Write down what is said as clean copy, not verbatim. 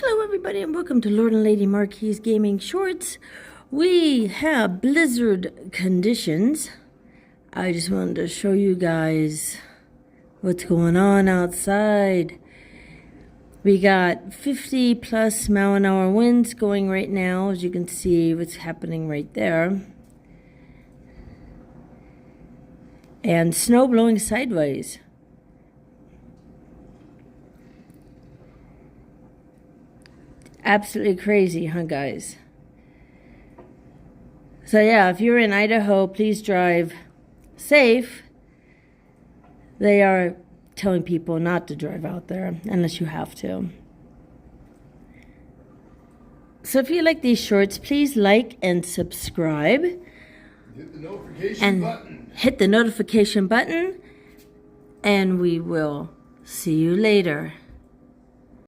Hello everybody and welcome to Lord and Lady Marquis Gaming Shorts. We have blizzard conditions. I just wanted to show you guys what's going on outside. We got 50 plus mile an hour winds going right now, as you can see what's happening right there. And snow blowing sideways. Absolutely crazy, huh, guys? So yeah, if you're in Idaho, please drive safe. They are telling people not to drive out there unless you have to. So if you like these shorts, please like and subscribe. Hit the notification button. Hit the notification button, and we will see you later.